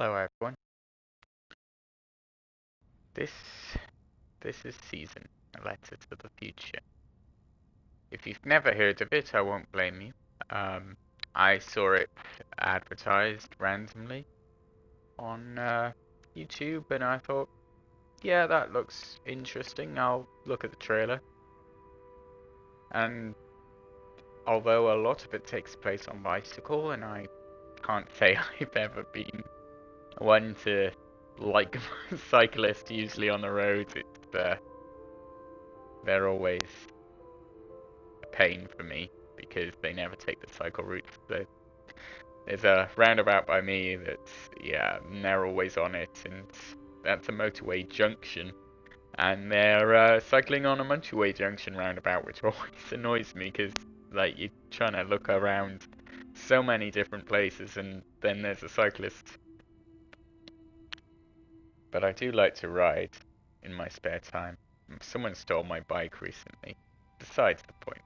Hello everyone. This this is Season, a letter to the future. If you've never heard of it, I won't blame you. I saw it advertised randomly on YouTube, and I thought, yeah, that looks interesting. I'll look at the trailer. And although a lot of it takes place on bicycle, and I can't say I've ever been one to like cyclists usually on the roads, they're always a pain for me because they never take the cycle route. There's a roundabout by me that's, yeah, they're always on it, and that's a motorway junction. And they're cycling on a motorway junction roundabout, which always annoys me because, like, you're trying to look around so many different places, and then there's a cyclist. But I do like to ride in my spare time. Someone stole my bike recently. Besides the point.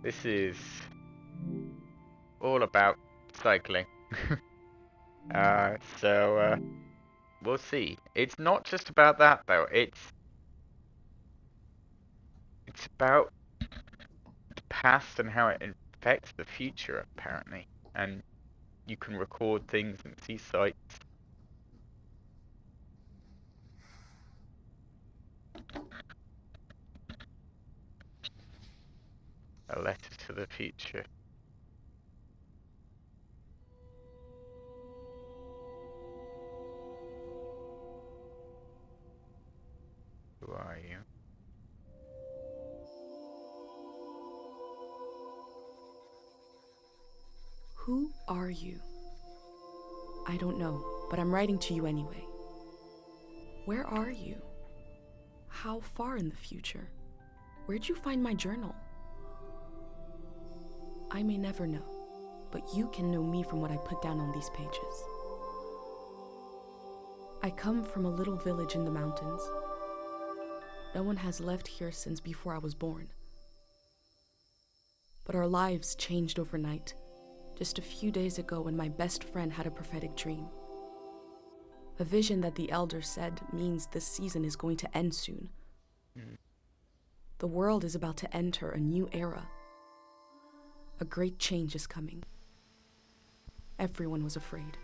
This is all about cycling. So we'll see. It's not just about that though. It's about the past and how it affects the future apparently. And you can record things and see sights. A letter to the future. Who are you? Who are you? I don't know, but I'm writing to you anyway. Where are you? How far in the future? Where'd you find my journal? I may never know, but you can know me from what I put down on these pages. I come from a little village in the mountains. No one has left here since before I was born. But our lives changed overnight, just a few days ago when my best friend had a prophetic dream. A vision that the elder said means this season is going to end soon. The world is about to enter a new era. A great change is coming. Everyone was afraid.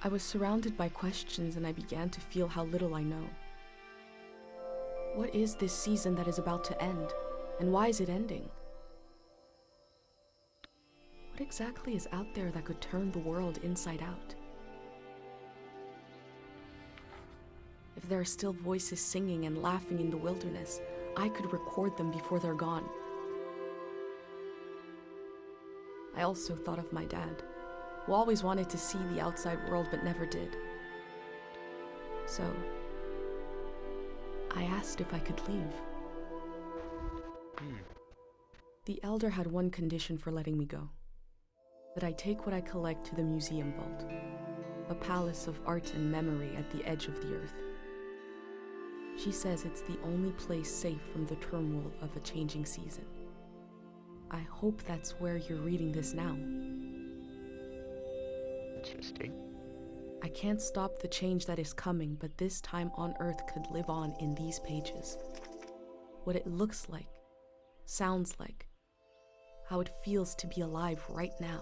I was surrounded by questions and I began to feel how little I know. What is this season that is about to end? And why is it ending? What exactly is out there that could turn the world inside out? If there are still voices singing and laughing in the wilderness, I could record them before they're gone. I also thought of my dad, who always wanted to see the outside world but never did. So, I asked if I could leave. The elder had one condition for letting me go: that I take what I collect to the museum vault, a palace of art and memory at the edge of the earth. She says it's the only place safe from the turmoil of a changing season. I hope that's where you're reading this now. Interesting. I can't stop the change that is coming, but this time on Earth could live on in these pages. What it looks like, sounds like, how it feels to be alive right now.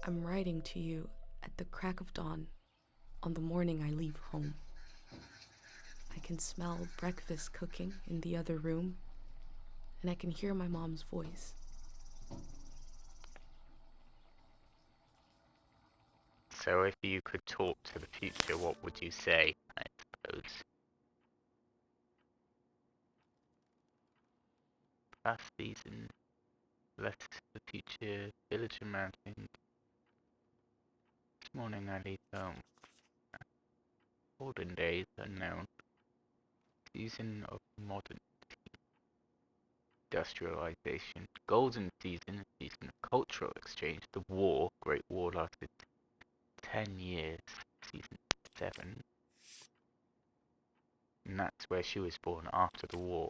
I'm writing to you at the crack of dawn on the morning I leave home. I can smell breakfast cooking in the other room, and I can hear my mom's voice. So if you could talk to the future, what would you say, I suppose? Past season, letter to the future, village and mountains. This morning I leave home. Olden days unknown. Season of modern industrialization. Golden season, a season of cultural exchange. The war, Great War, lasted 10 years. Season 7. And that's where she was born, after the war.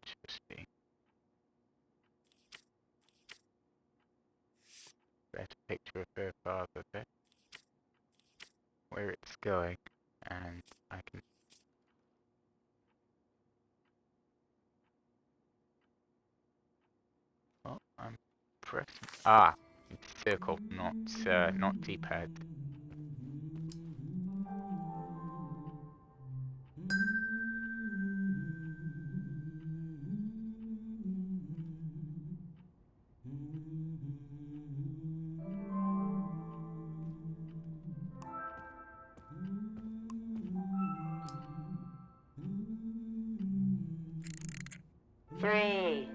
Interesting. picture of her father there, where it's going, and I can. Oh, I'm pressing. Ah, it's circle, not D-pad. Three,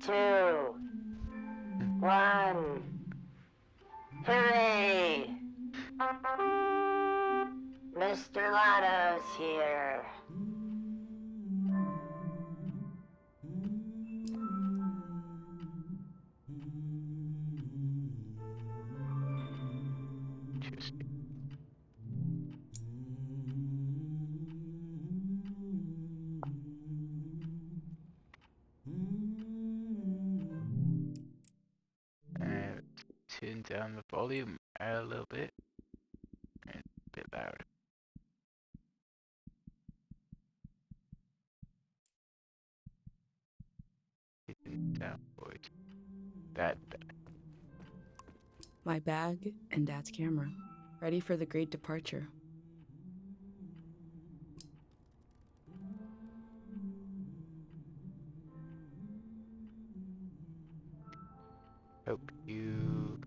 two, one. Hooray! Mr. Lotto's here. Just turn down the volume a little bit. It's a bit loud. Down voice. That. My bag and Dad's camera, ready for the great departure. Hope you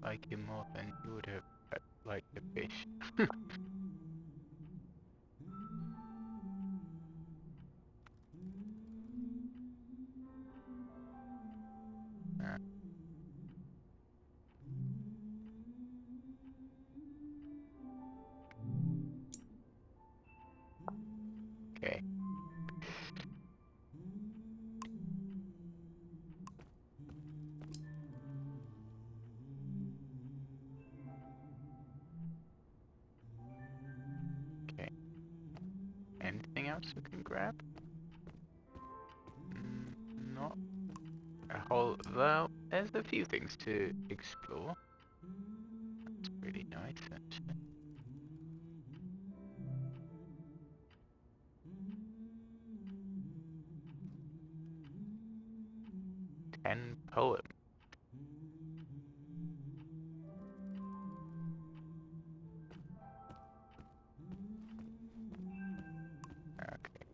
like him more than you would have liked the fish. Ah, okay. Okay. Anything else we can grab? Not a whole. Well, there's a few things to explore. It's really nice, actually. 10 poems. Okay.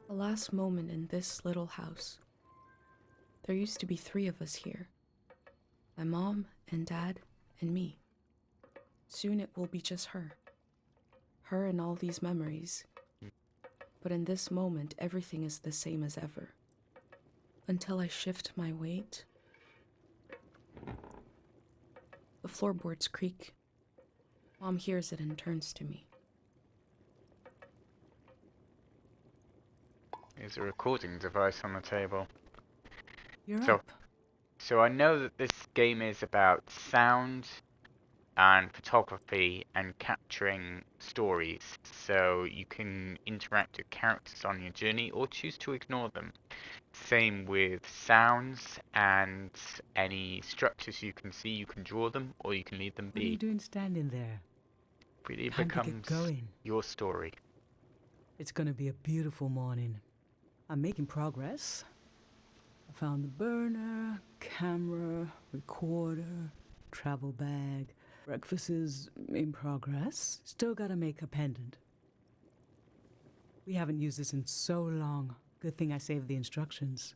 The last moment in this little house. There used to be 3 of us here. My mom and Dad and me. Soon it will be just her. Her and all these memories. But in this moment, everything is the same as ever. Until I shift my weight. The floorboards creak. Mom hears it and turns to me. There's a recording device on the table. You're So- up. So I know that this game is about sound and photography and capturing stories. So you can interact with characters on your journey or choose to ignore them. Same with sounds and any structures you can see, you can draw them or you can leave them What are you be. doing standing there? Really Time to get becomes going. your story. It's gonna be a beautiful morning. I'm making progress. I found the burner, camera, recorder, travel bag. Breakfast is in progress. Still gotta make a pendant. We haven't used this in so long. Good thing I saved the instructions.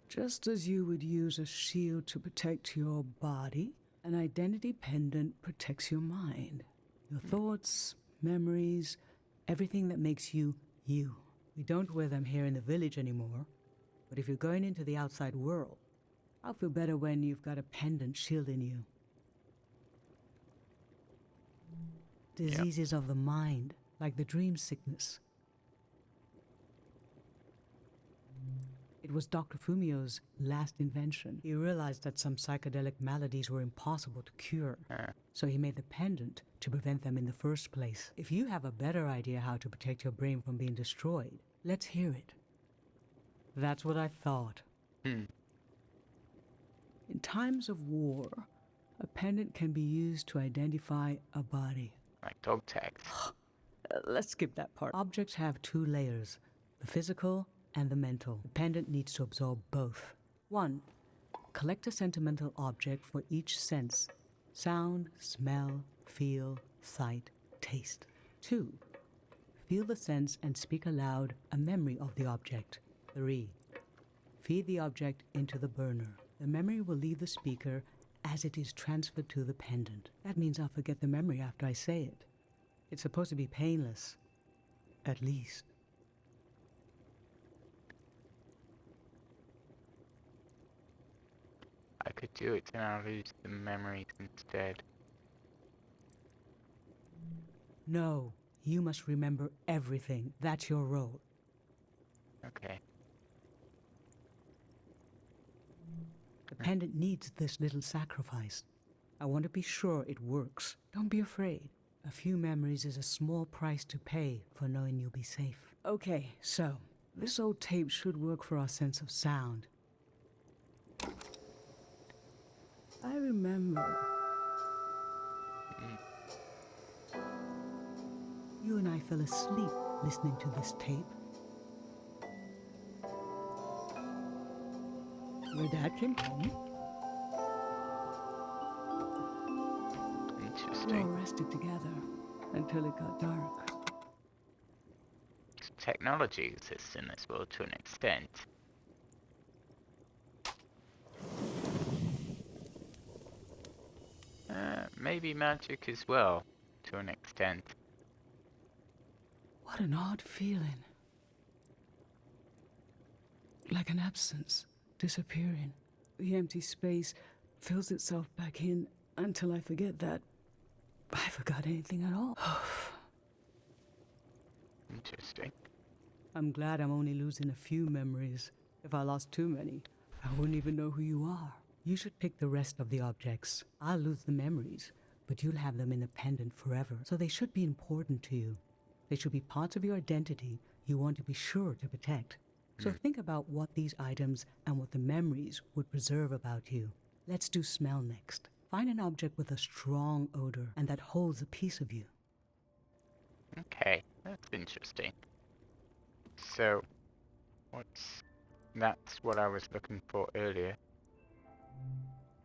Just as you would use a shield to protect your body, an identity pendant protects your mind. Your thoughts, memories, everything that makes you, you. We don't wear them here in the village anymore, but if you're going into the outside world, I'll feel better when you've got a pendant shielding you. Diseases of the mind, like the dream sickness. It It was Dr. Fumio's last invention. He realized that some psychedelic maladies were impossible to cure, so he made the pendant to prevent them in the first place. If you have a better idea how to protect your brain from being destroyed, let's hear it. That's what I thought. Hmm. In times of war, a pendant can be used to identify a body. Like dog tags. Let's skip that part. Objects have two layers, the physical and the mental. The pendant needs to absorb both. 1. Collect a sentimental object for each sense: sound, smell, feel, sight, taste. 2. Feel the sense and speak aloud a memory of the object. 3. Feed the object into the burner. The memory will leave the speaker as it is transferred to the pendant. That means I'll forget the memory after I say it. It's supposed to be painless, at least. I could do it and I'll lose the memories instead. No, you must remember everything. That's your role. Okay. The pendant needs this little sacrifice. I want to be sure it works. Don't be afraid. A few memories is a small price to pay for knowing you'll be safe. Okay, so this old tape should work for our sense of sound. I remember. You and I fell asleep listening to this tape. Where Dad came home. We all Interesting. rested together until it got dark. Technology exists in this world to an extent. Maybe magic as well, to an extent. What an odd feeling. Like an absence, disappearing. The empty space fills itself back in until I forget that I forgot anything at all. Interesting. I'm glad I'm only losing a few memories. If I lost too many, I wouldn't even know who you are. You should pick the rest of the objects. I'll lose the memories, but you'll have them in the pendant forever, so they should be important to you. They should be parts of your identity you want to be sure to protect. So think about what these items and what the memories would preserve about you. Let's do smell next. Find an object with a strong odor and that holds a piece of you. Okay, that's interesting. So, that's what I was looking for earlier.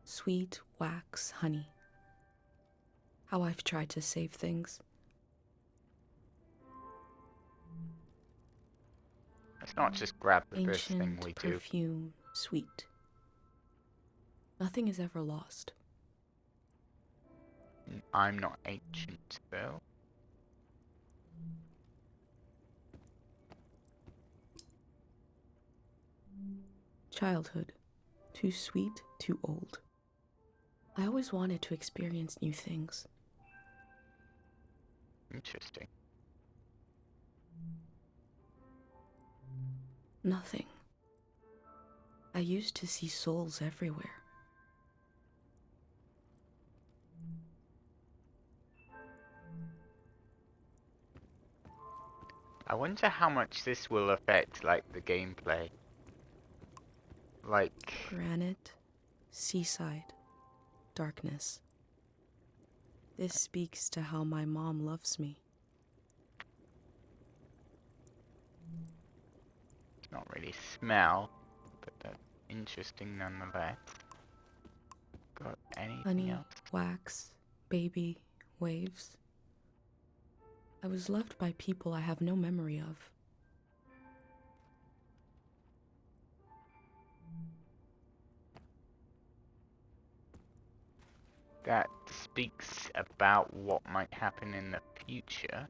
Sweet wax honey. How I've tried to save things. Let's not just grab the first thing Ancient we do. perfume, sweet. Nothing is ever lost. I'm not ancient, though. Childhood. Too sweet, too old. I always wanted to experience new things. Interesting. Nothing. I used to see souls everywhere. I wonder how much this will affect, like, the gameplay. Like, Granite, seaside, darkness. This speaks to how my mom loves me. it's not really smell, but that's interesting nonetheless. Got anything Honey, else? wax, baby, waves. I was loved by people I have no memory of. That speaks about what might happen in the future.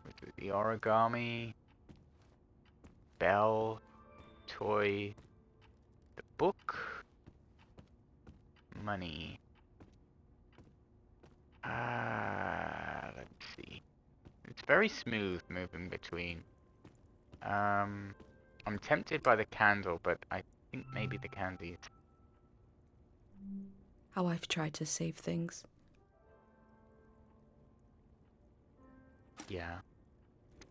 Was it the origami, bell, toy, the book, money? Let's see. It's very smooth moving between. I'm tempted by the candle, but I think maybe the candies. How I've tried to save things. Yeah.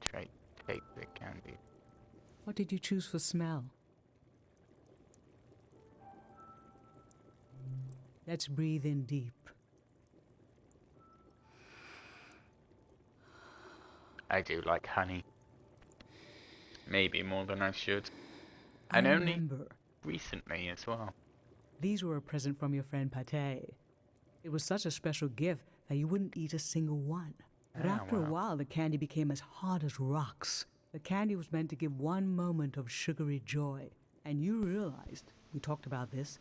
Try take the candy. What did you choose for smell? Let's breathe in deep. I do like honey. Maybe more than I should. I And only remember. recently as well. These were a present from your friend Pate. It was such a special gift that you wouldn't eat a single one. But Ah, after a wow. while, the candy became as hard as rocks. The candy was meant to give one moment of sugary joy. And you realized, we talked about this,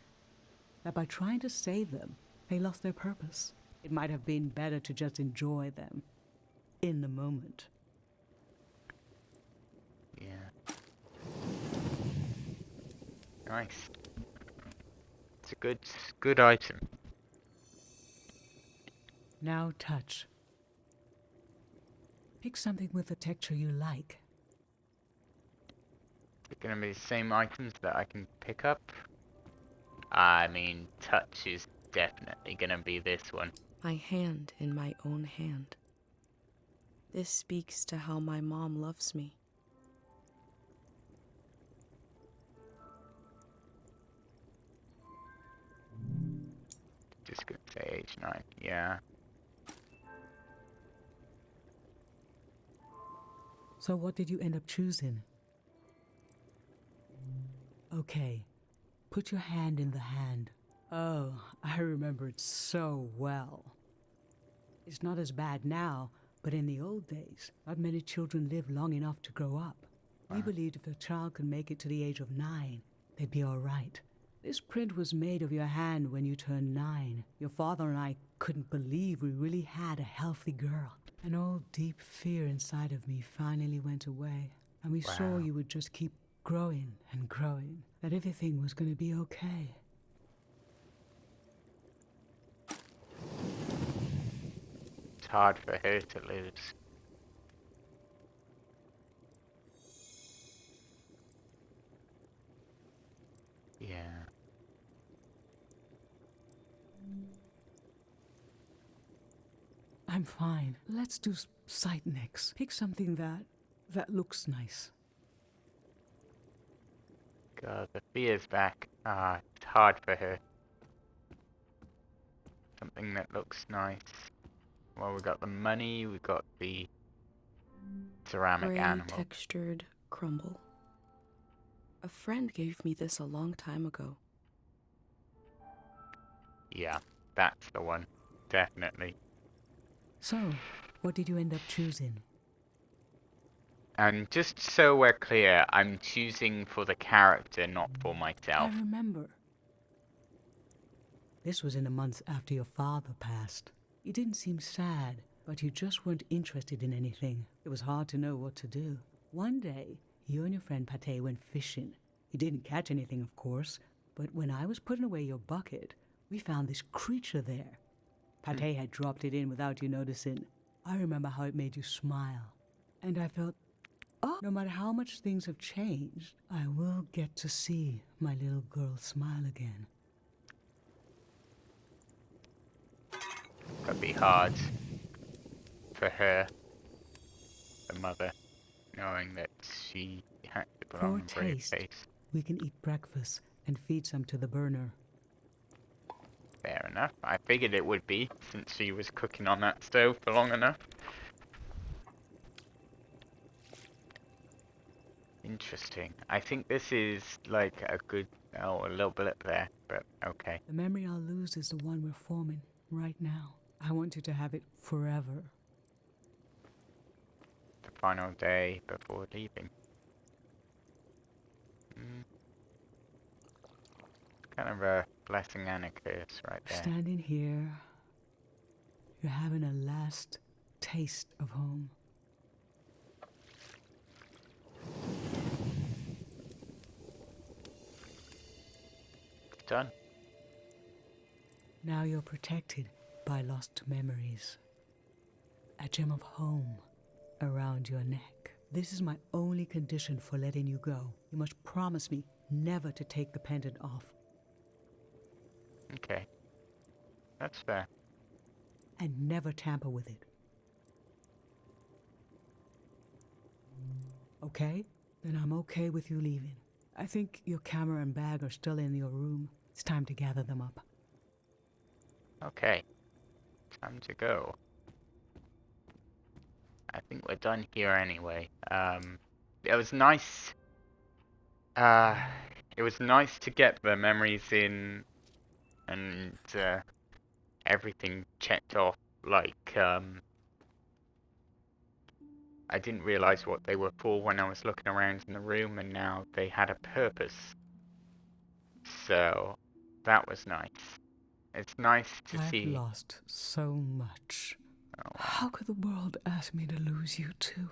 that by trying to save them, they lost their purpose. It might have been better to just enjoy them in the moment. Yeah. Nice. It's a good item. Now touch. Pick something with a texture you like. Is it gonna be the same items that I can pick up? I mean, touch is definitely gonna be this one. My hand in my own hand. This speaks to how my mom loves me. Just gonna say age 9. Yeah. So what did you end up choosing? Okay, put your hand in the hand. Oh, I remember it so well. It's not as bad now, but in the old days, not many children lived long enough to grow up. We believed if a child could make it to the age of 9, they'd be all right. This print was made of your hand when you turned 9. Your father and I couldn't believe we really had a healthy girl. An old deep fear inside of me finally went away, and we saw Wow. you would just keep growing and growing, that everything was going to be okay. It's hard for her to lose. Yeah. I'm fine. Let's do sight next. Pick something that looks nice. God, the fear's back. Ah, it's hard for her. Something that looks nice. Well, we got the money, we got the ceramic Gray animal. textured crumble. A friend gave me this a long time ago. Yeah, that's the one. Definitely. So, what did you end up choosing? And just so we're clear, I'm choosing for the character, not for I myself. remember. This was in the months after your father passed. You didn't seem sad, but you just weren't interested in anything. It was hard to know what to do. One day, you and your friend Pate went fishing. You didn't catch anything, of course, but when I was putting away your bucket, we found this creature there. Pate had dropped it in without you noticing. I remember how it made you smile. And I felt, oh, no matter how much things have changed, I will get to see my little girl smile again. Could be hard for her, the mother, knowing that she had to put on For a brave taste. face. We can eat breakfast and feed some to the burner. Fair enough. I figured it would be, since she was cooking on that stove for long enough. Interesting. I think this is like a good, oh, a little blip there, but okay. The memory I'll lose is the one we're forming right now. I want you to have it forever. The final day before leaving. Mm. Kind of a blessing and a curse right there. Standing here, you're having a last taste of home. It's done. Now you're protected by lost memories. A gem of home around your neck. This is my only condition for letting you go. You must promise me never to take the pendant off. Okay. That's fair. And never tamper with it. Okay? Then I'm okay with you leaving. I think your camera and bag are still in your room. It's time to gather them up. Okay. Time to go. I think we're done here anyway. It was nice. It was nice to get the memories in and everything checked off. Like, I didn't realize what they were for when I was looking around in the room, and now they had a purpose. So, that was nice. It's nice to I've see. lost so much. Oh, wow. How could the world ask me to lose you too?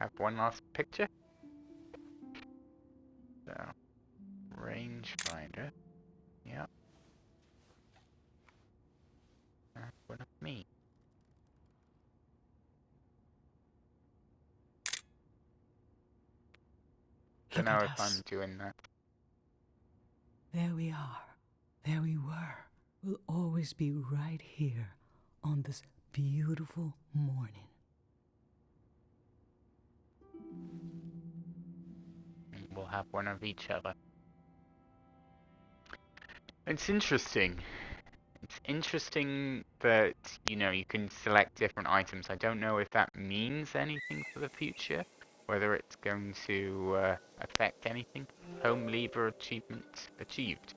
Have one last picture. So, rangefinder. Yep. That's one of me. Don't Look know at if us. I'm doing that. There we are. There we were. We'll always be right here on this beautiful morning. We'll have one of each other. It's interesting. It's interesting that, you know, you can select different items. I don't know if that means anything for the future, whether it's going to affect anything. Home lever achievement achieved.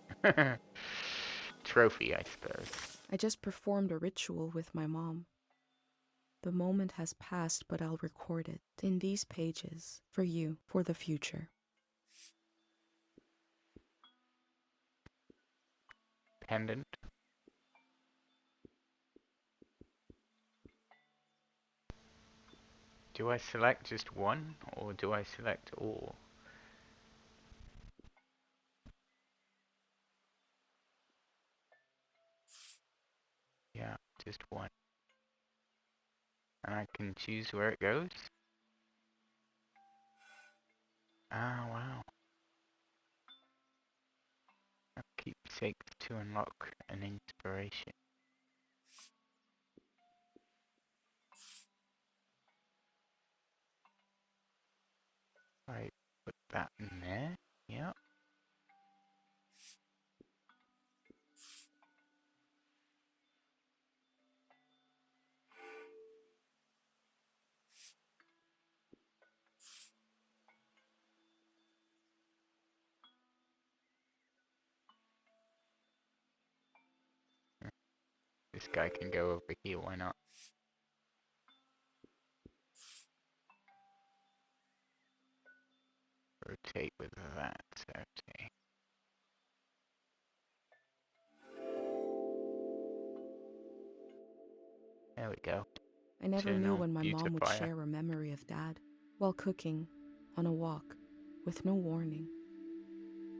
Trophy, I suppose. I just performed a ritual with my mom. The moment has passed, but I'll record it in these pages for you, for the future. Pendant. Do I select just one, or do I select all? Yeah, just one. And I can choose where it goes? Ah, wow. A keepsake to unlock an inspiration. I put that in there. Yep. This guy can go over here, why not? Rotate with that, okay. There we go. I never knew Journal when my mom would beautifier. share a memory of Dad while cooking, on a walk, with no warning.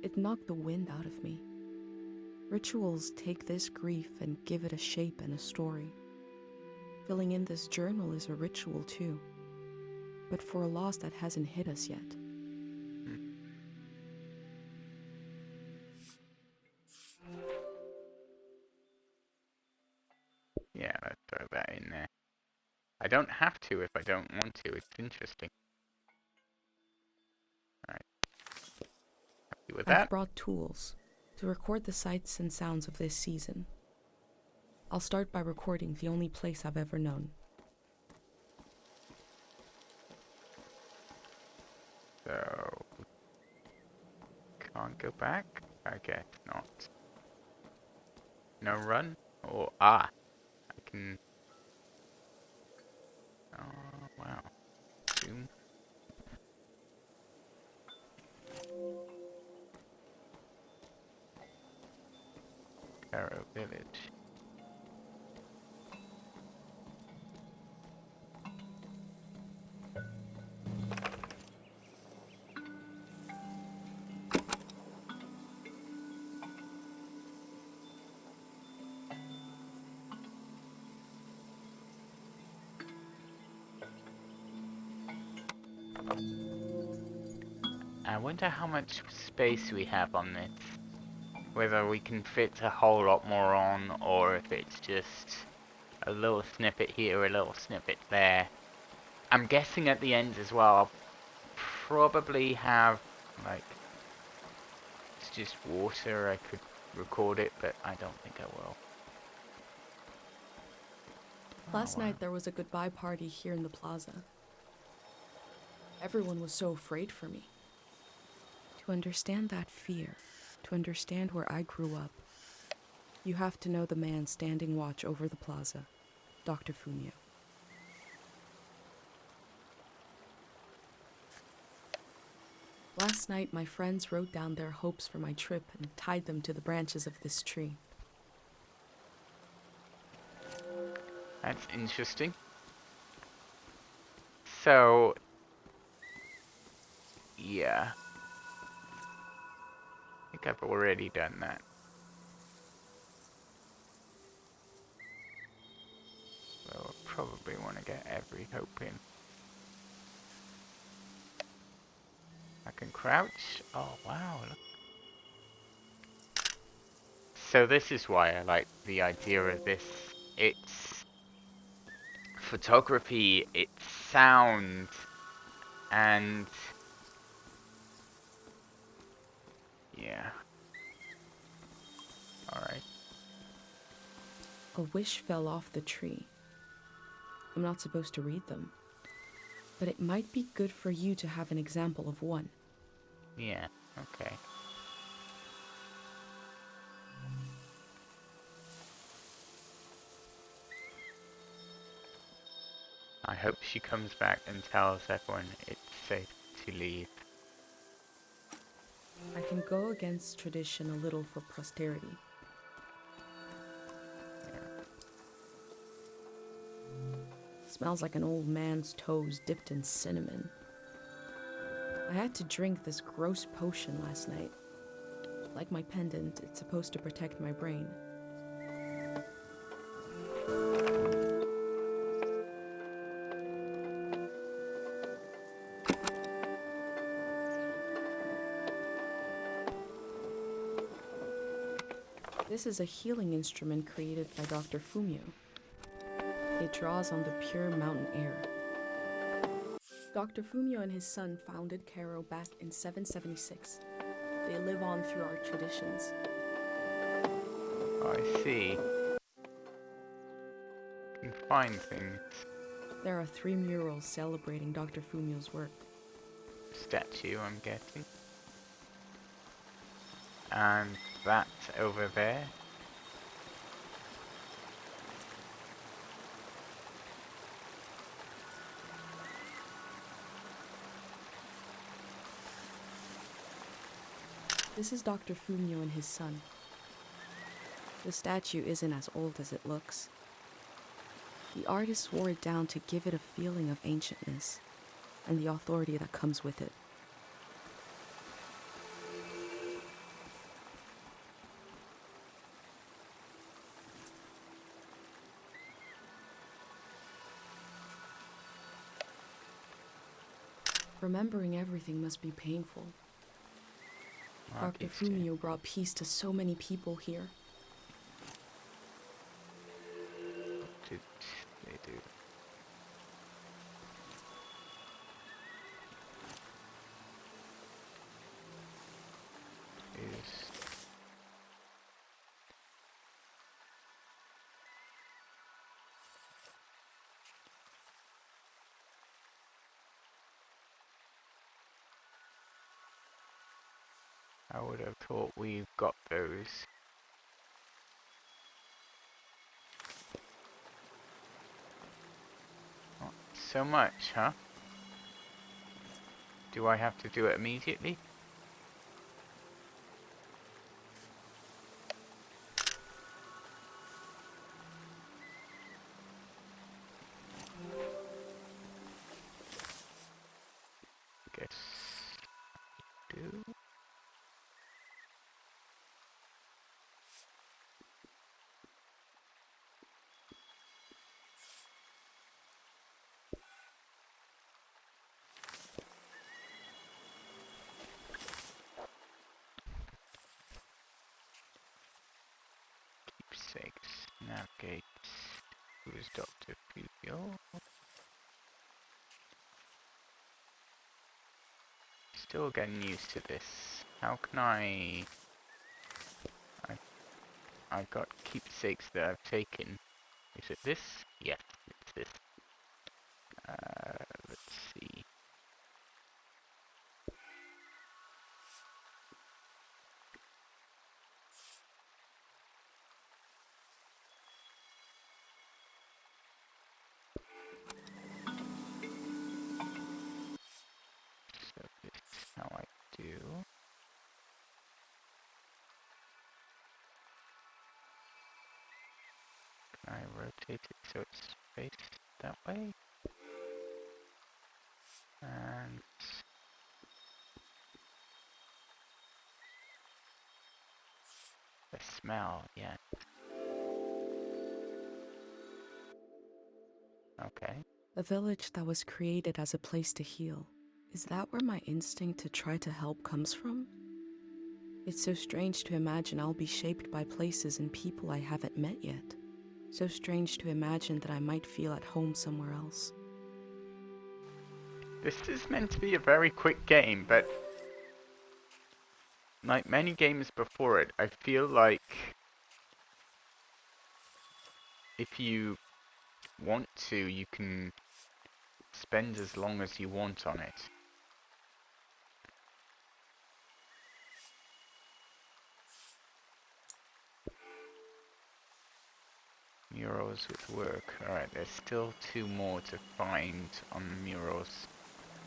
It knocked the wind out of me. Rituals take this grief and give it a shape and a story. Filling in this journal is a ritual too, but for a loss that hasn't hit us yet. Yeah, let's throw that in there. I don't have to if I don't want to, it's interesting. Alright. Happy with I've that? brought tools to record the sights and sounds of this season. I'll start by recording the only place I've ever known. So, can't go back? I guess not. No run? Or, I can... Oh, wow. Zoom. Caro Village. I wonder how much space we have on this. Whether we can fit a whole lot more on, or if it's just a little snippet here, a little snippet there. I'm guessing at the end as well, I'll probably have, like, it's just water, I could record it, but I don't think I will. Last Oh, wow. night there was a goodbye party here in the plaza. Everyone was so afraid for me. To understand that fear, to understand where I grew up, you have to know the man standing watch over the plaza, Dr. Fumio. Last night, my friends wrote down their hopes for my trip and tied them to the branches of this tree. That's interesting. So, yeah. I think I've already done that. So I probably want to get every hope in. I can crouch. Oh, wow. Look. So this is why I like the idea of this. It's photography, it's sound, and yeah. Alright. A wish fell off the tree. I'm not supposed to read them, but it might be good for you to have an example of one. Yeah, okay. I hope she comes back and tells everyone it's safe to leave. I can go against tradition a little for posterity. Smells like an old man's toes dipped in cinnamon. I had to drink this gross potion last night. Like my pendant, it's supposed to protect my brain. This is a healing instrument created by Dr. Fumio. It draws on the pure mountain air. Dr. Fumio and his son founded Cairo back in 776. They live on through our traditions. Oh, I see. You can find things. There are 3 murals celebrating Dr. Fumio's work. Statue, I'm guessing. And that over there. This is Dr. Fumio and his son. The statue isn't as old as it looks. The artist wore it down to give it a feeling of ancientness and the authority that comes with it. Remembering everything must be painful. Dr. Fumio brought peace to so many people here. What did they do? Is I would have thought we've got those. Not so much, huh? Do I have to do it immediately? Guess do. Navigate. Who is Dr. Fumio? Still getting used to this. How can I've got keepsakes that I've taken. Is it this? Yes, it's this. Let's see. So this is how I do. Can I rotate it so it's faced that way? And the smell, yeah. Okay. A village that was created as a place to heal. Is that where my instinct to try to help comes from? It's so strange to imagine I'll be shaped by places and people I haven't met yet. So strange to imagine that I might feel at home somewhere else. This is meant to be a very quick game, but like many games before it, I feel like if you want to, you can spend as long as you want on it. Murals with work. Alright, there's still 2 more to find on the murals.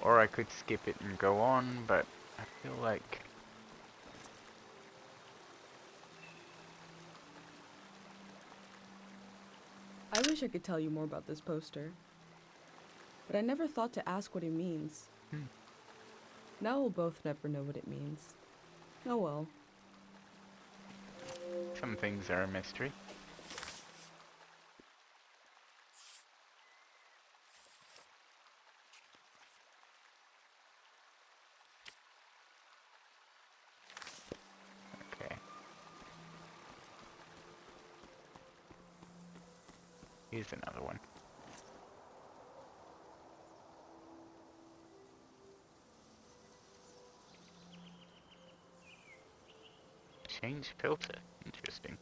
Or I could skip it and go on, but I feel like... I wish I could tell you more about this poster, but I never thought to ask what it means. Now we'll both never know what it means. Oh well. Some things are a mystery. Okay. Here's another one. Change filter. Interesting.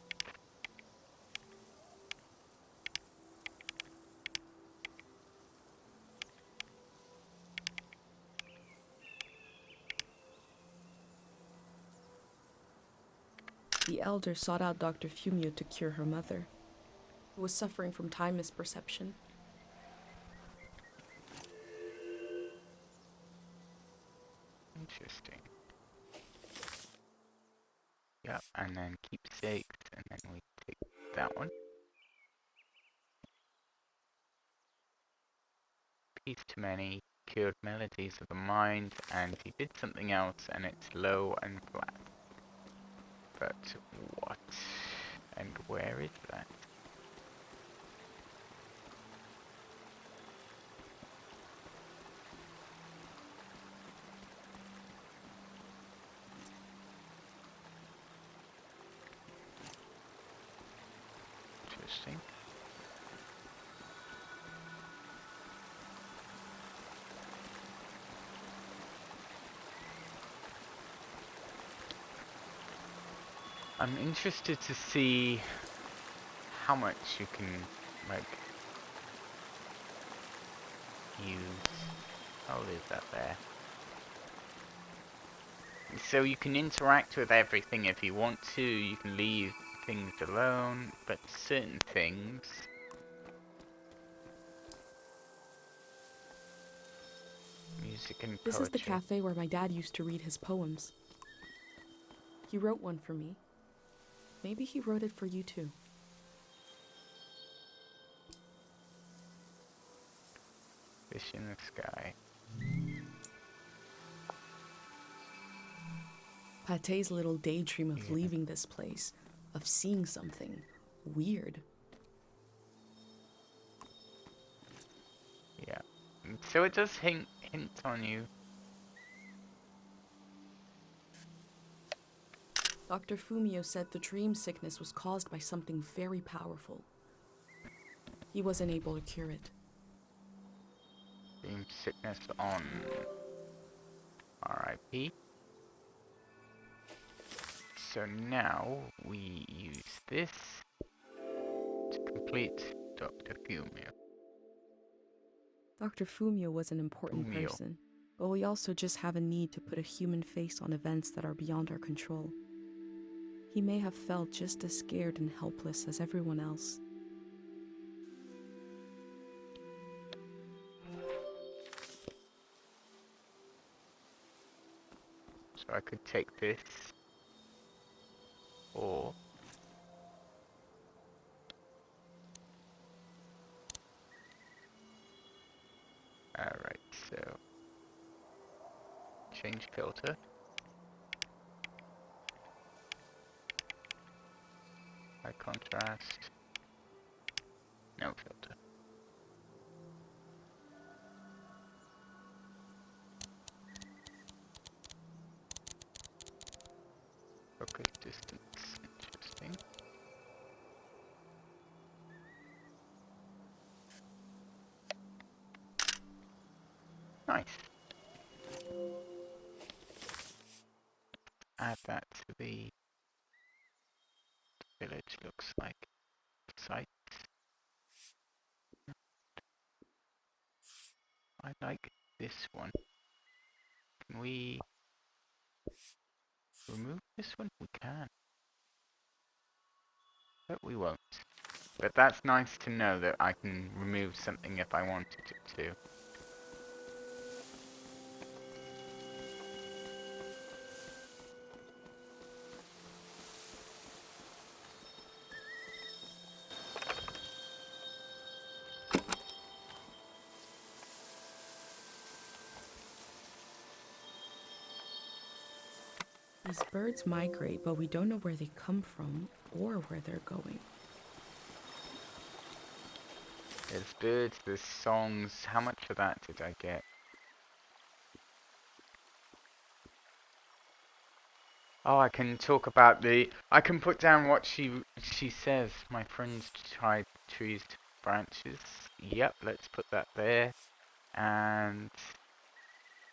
The elder sought out Dr. Fumio to cure her mother, who was suffering from time misperception. Interesting. Yep, and then keepsakes, and then we take that one. Piece too many, cured melodies of the mind, and he did something else, and it's low and flat. But what? And where is that? Interesting. I'm interested to see how much you can, like, use. I'll leave that there. So you can interact with everything if you want to, you can leave things alone, but certain things... Music and poetry. This is the cafe where my dad used to read his poems. He wrote one for me. Maybe he wrote it for you too. Fish in the sky. Pate's little daydream of leaving this place, of seeing something weird. Yeah. So it does hint on you. Dr. Fumio said the dream sickness was caused by something very powerful, he wasn't able to cure it. Dream sickness on RIP. So now we use this to complete Dr. Fumio. Dr. Fumio was an important Fumio. person, but we also just have a need to put a human face on events that are beyond our control. He may have felt just as scared and helpless as everyone else. So I could take this, or alright, so change filter. High contrast. No filter. Focus distance. Interesting. Nice. Add that to the village. Looks like site. I like this one. Can we remove this one? We can. But we won't. But that's nice to know that I can remove something if I wanted it to. These birds migrate, but we don't know where they come from or where they're going. There's birds, there's songs. How much of that did I get? Oh, I can talk about I can put down what she says. My friends tried trees to branches. Yep, let's put that there. And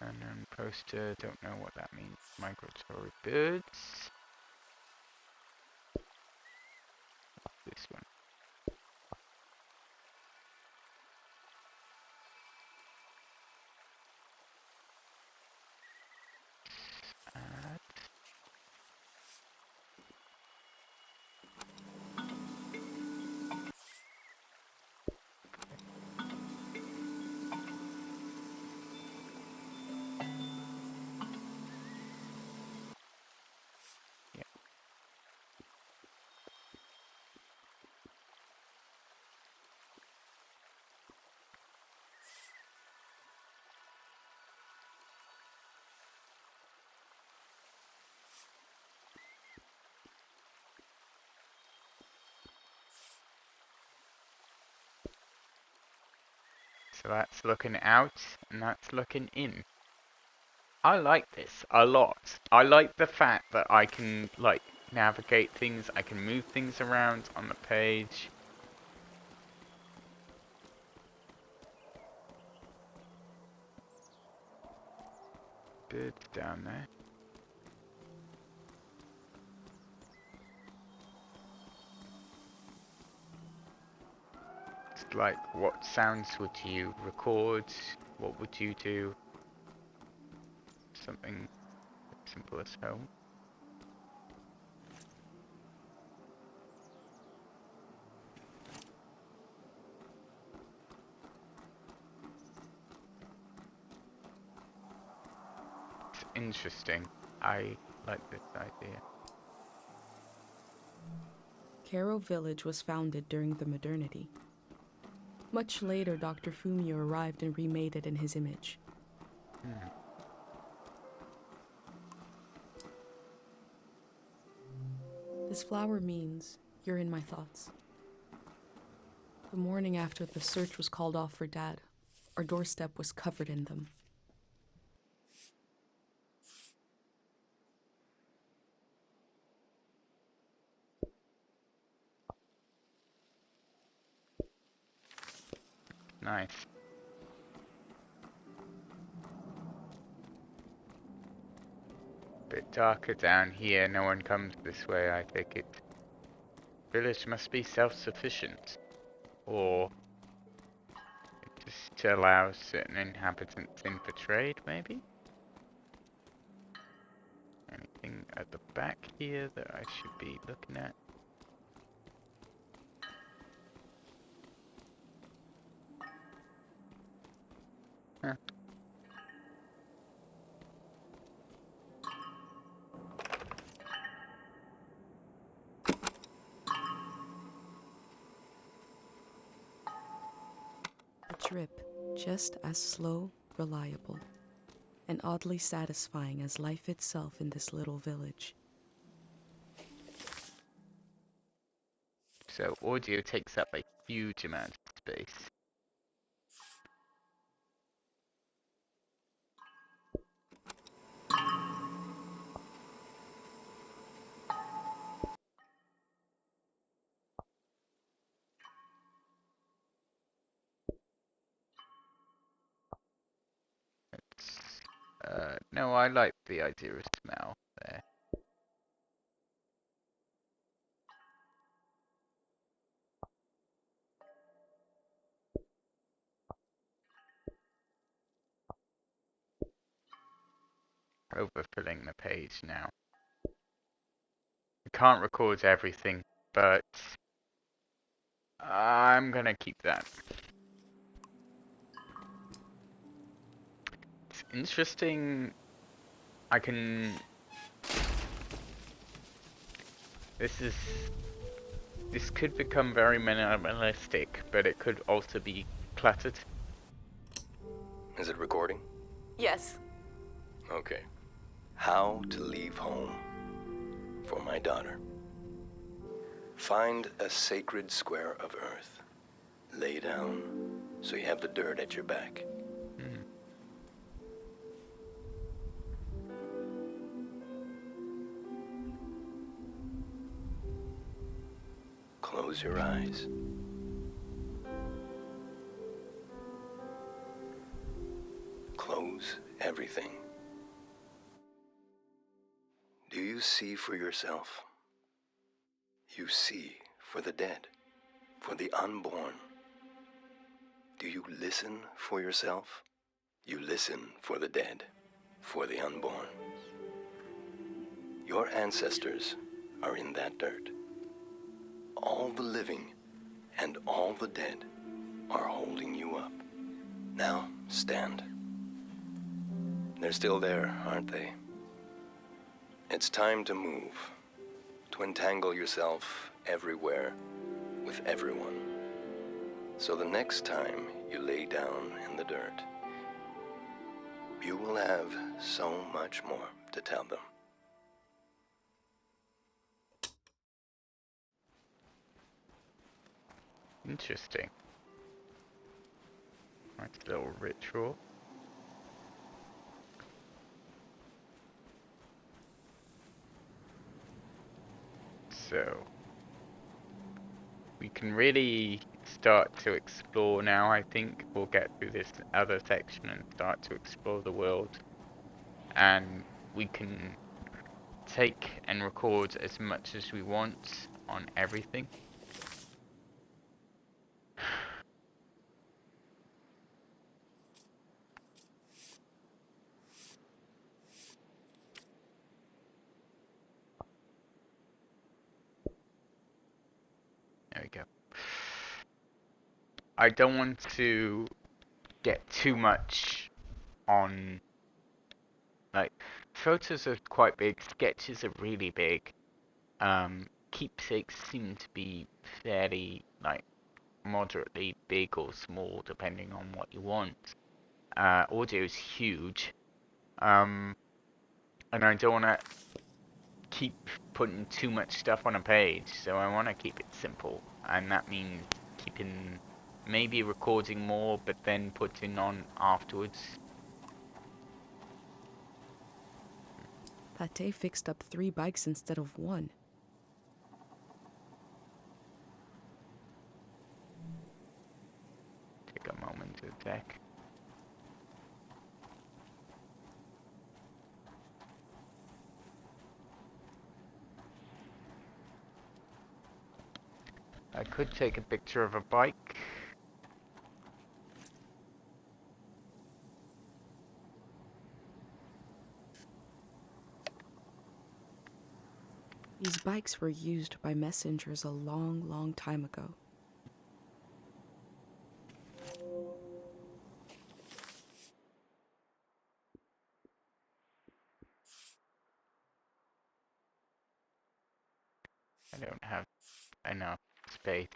then poster, don't know what that means. Migratory birds. This one. Add. Yeah. So that's looking out, and that's looking in. I like this a lot. I like the fact that I can, like, navigate things, I can move things around on the page. Birds down there. It's like, what sounds would you record? What would you do? Something simple as home. It's interesting. I like this idea. Cairo Village was founded during the modernity. Much later, Dr. Fumio arrived and remade it in his image. Hmm. This flower means you're in my thoughts. The morning after the search was called off for Dad, our doorstep was covered in them. Nice. Bit darker down here. No one comes this way, I take it. Village must be self-sufficient. Or just to allow certain inhabitants in for trade, maybe? Anything at the back here that I should be looking at? Huh. A trip just as slow, reliable, and oddly satisfying as life itself in this little village. So audio takes up a huge amount of space. No, I like the idea of smell there. Overfilling the page now. I can't record everything, but I'm gonna keep that. It's interesting. I can. This could become very minimalistic, but it could also be cluttered. Is it recording? Yes. Okay. How to leave home for my daughter. Find a sacred square of earth. Lay down so you have the dirt at your back. Close your eyes. Close everything. Do you see for yourself? You see for the dead, for the unborn. Do you listen for yourself? You listen for the dead, for the unborn. Your ancestors are in that dirt. All the living and all the dead are holding you up. Now, stand. They're still there, aren't they? It's time to move, to entangle yourself everywhere with everyone. So the next time you lay down in the dirt, you will have so much more to tell them. Interesting. Nice little ritual. So we can really start to explore now. I think we'll get through this other section and start to explore the world, and we can take and record as much as we want on everything. There we go. I don't want to get too much on, like, photos are quite big, sketches are really big, keepsakes seem to be fairly, like, moderately big or small depending on what you want. Audio is huge, and I don't want to keep putting too much stuff on a page, so I want to keep it simple, and that means keeping, maybe recording more but then putting on afterwards. Pate fixed up 3 bikes instead of 1. Take a moment I could take a picture of a bike. These bikes were used by messengers a long, long time ago. I don't have enough space.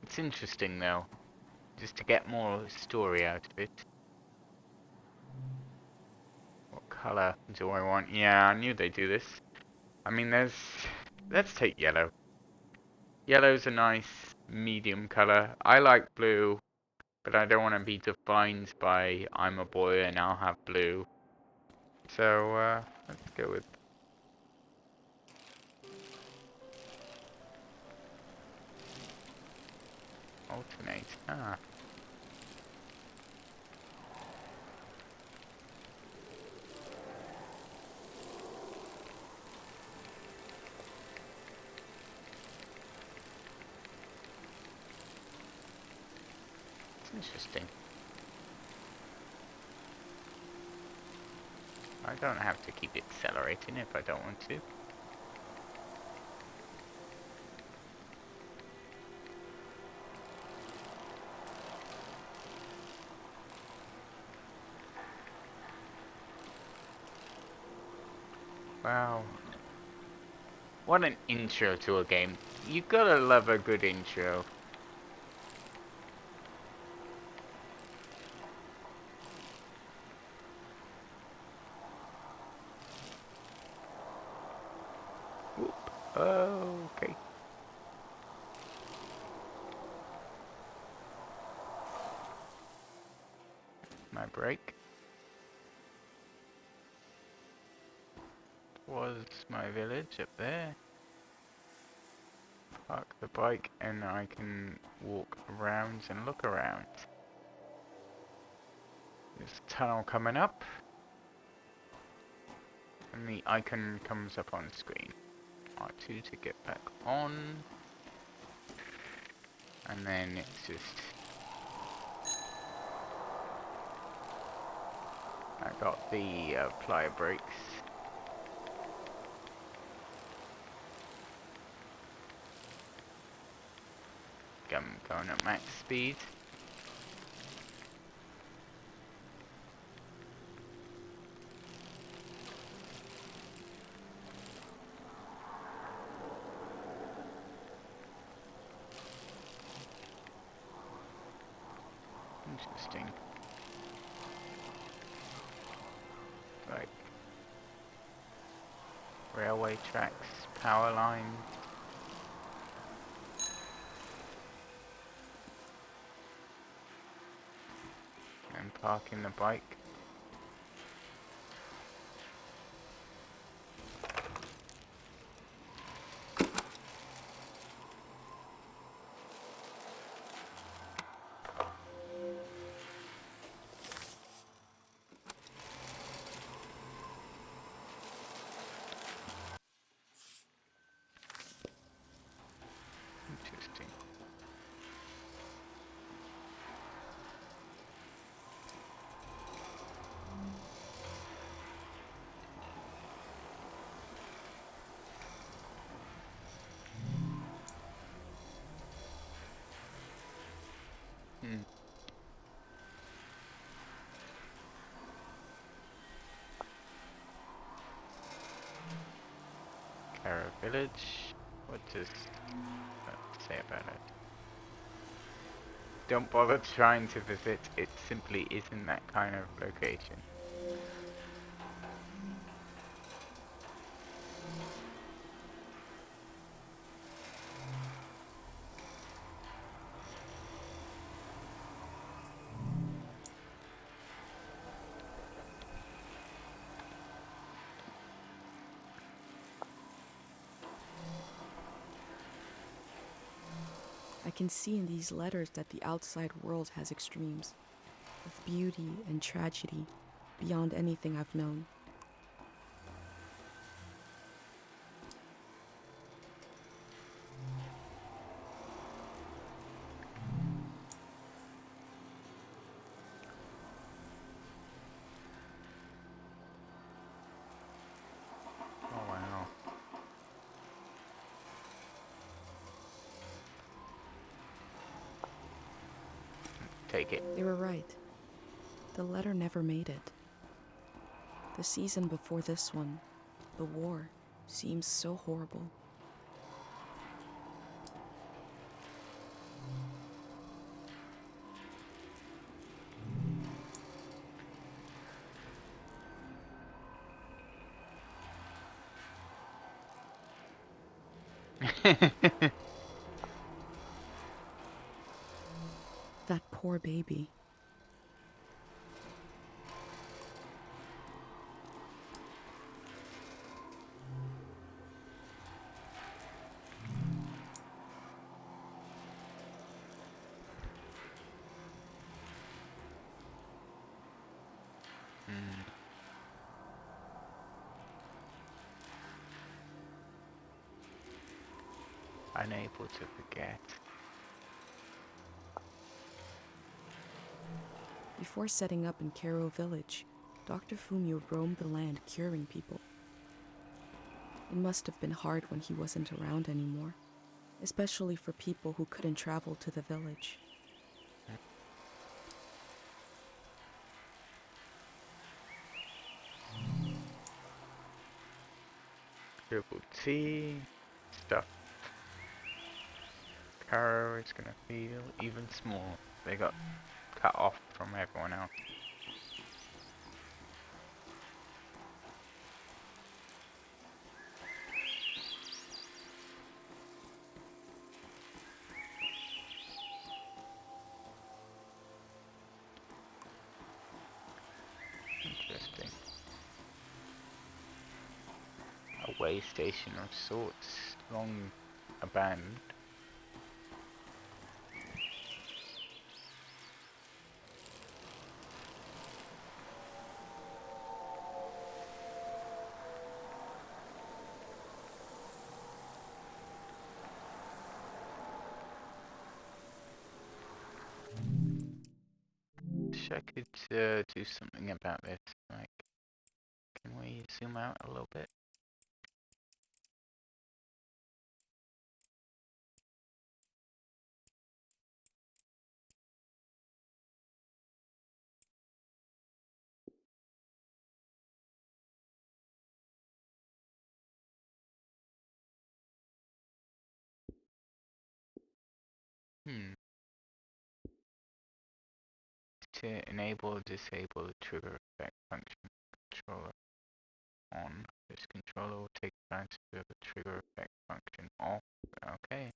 It's interesting though, just to get more story out of it. What color do I want? Yeah, I knew they'd do this. I mean, let's take yellow. Yellow's a nice medium color. I like blue, but I don't want to be defined by I'm a boy and I'll have blue. So, let's go with alternate. Ah. It's interesting. I don't have to keep accelerating if I don't want to. Wow. What an intro to a game. You gotta love a good intro. Whoop. Okay. My brake. Was my village up there? Park the bike and I can walk around and look around. There's a tunnel coming up. And the icon comes up on screen. R2 to get back on. And then it's just... I got the plier brakes. I'm going at max speed. Interesting. Right. Railway tracks, power lines. And parking the bike. Interesting. Hmm. Cara Village. What does that say about it? Don't bother trying to visit, it simply isn't that kind of location. I can see in these letters that the outside world has extremes, of beauty and tragedy beyond anything I've known. take it. They were right. The letter never made it. The season before this one, the war, seems so horrible. That poor baby. Unable to forget. Before setting up in Kero village, Dr. Fumio roamed the land curing people. It must have been hard when he wasn't around anymore, especially for people who couldn't travel to the village. Triple T stuff. Karo is gonna feel even smaller. They got cut off from everyone else. Interesting. A way station of sorts, long abandoned. Wish I could do something about this. Like, can we zoom out a little bit? Hmm. To enable or disable the trigger effect function controller on. This controller will take advantage of the trigger effect function off. Okay.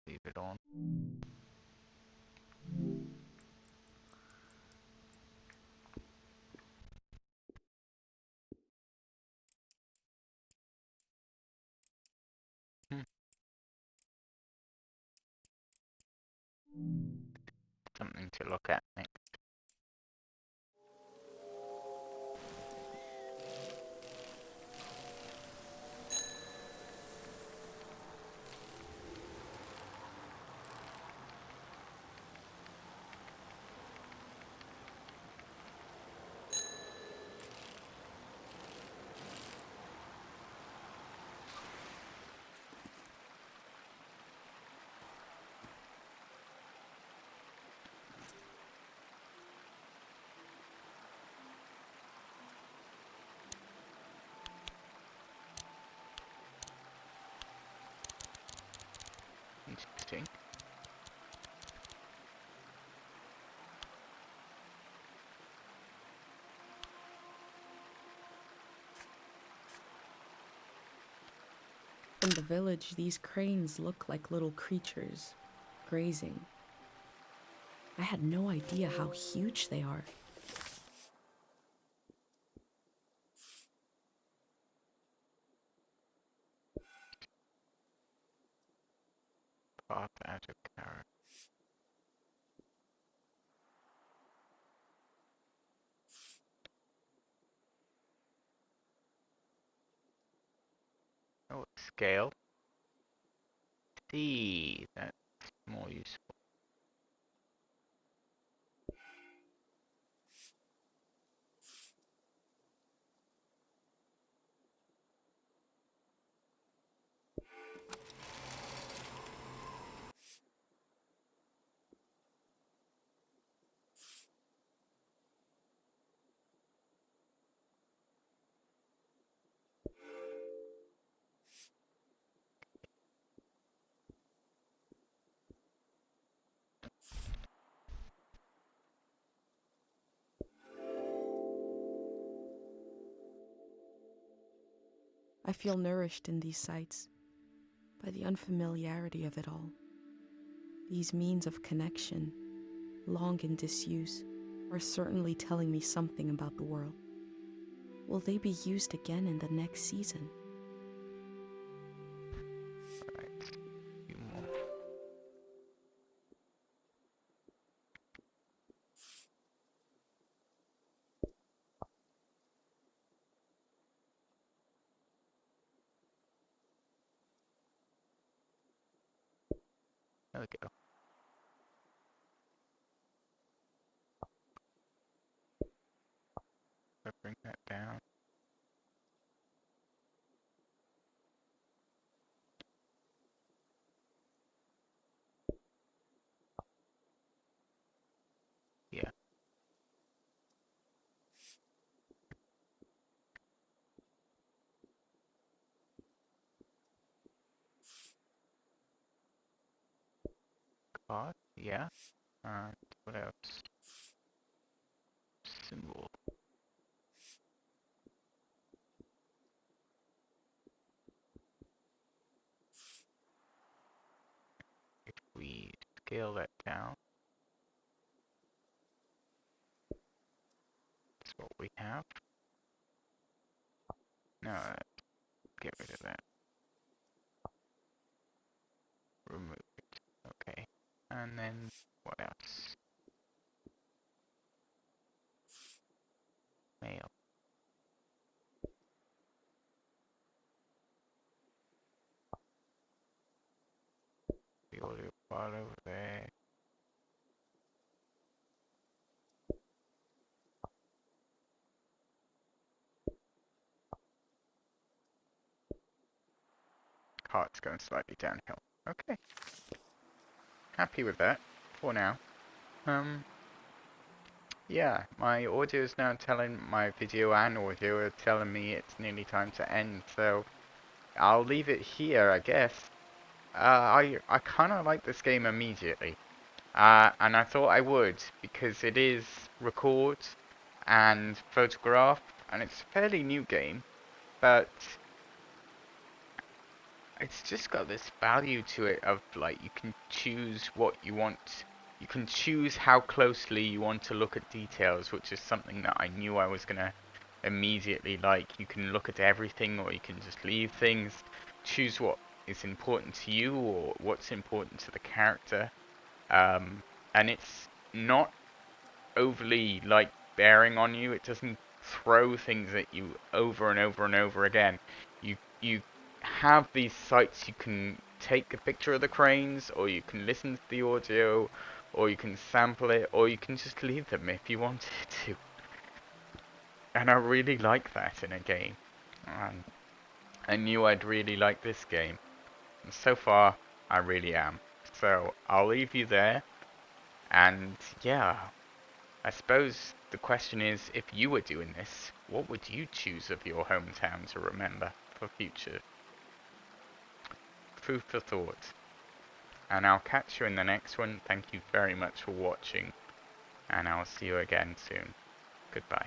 Leave it on. Hmm. Something to look at next. Interesting. In the village, these cranes look like little creatures, grazing. I had no idea how huge they are. Pop out of carrot. Oh, scale. See, that's more useful. I feel nourished in these sights by the unfamiliarity of it all. These means of connection, long in disuse, are certainly telling me something about the world. Will they be used again in the next season? Right. Few more. There we go. So bring that down. Yeah. Card. Yeah. And what else? Symbol. If we scale that down, that's what we have. No, get rid of that. Remove it. Okay. And then what else? Mail. The audio file over there. Heart's going slightly downhill. Okay. Happy with that for now. Yeah, my audio is now telling my video and audio are telling me it's nearly time to end, so I'll leave it here, I guess. I kind of like this game immediately, and I thought I would because it is record and photograph, and it's a fairly new game, but it's just got this value to it of like you can choose what you want. You can choose how closely you want to look at details, which is something that I knew I was gonna immediately like. You can look at everything or you can just leave things. Choose what is important to you or what's important to the character. And it's not overly like bearing on you. It doesn't throw things at you over and over and over again. You have these sites you can take a picture of the cranes, or you can listen to the audio, or you can sample it, or you can just leave them if you wanted to. And I really like that in a game. I knew I'd really like this game. And so far, I really am. So I'll leave you there. And yeah, I suppose the question is, if you were doing this, what would you choose of your hometown to remember for future? Food for thought. And I'll catch you in the next one. Thank you very much for watching. And I'll see you again soon. Goodbye.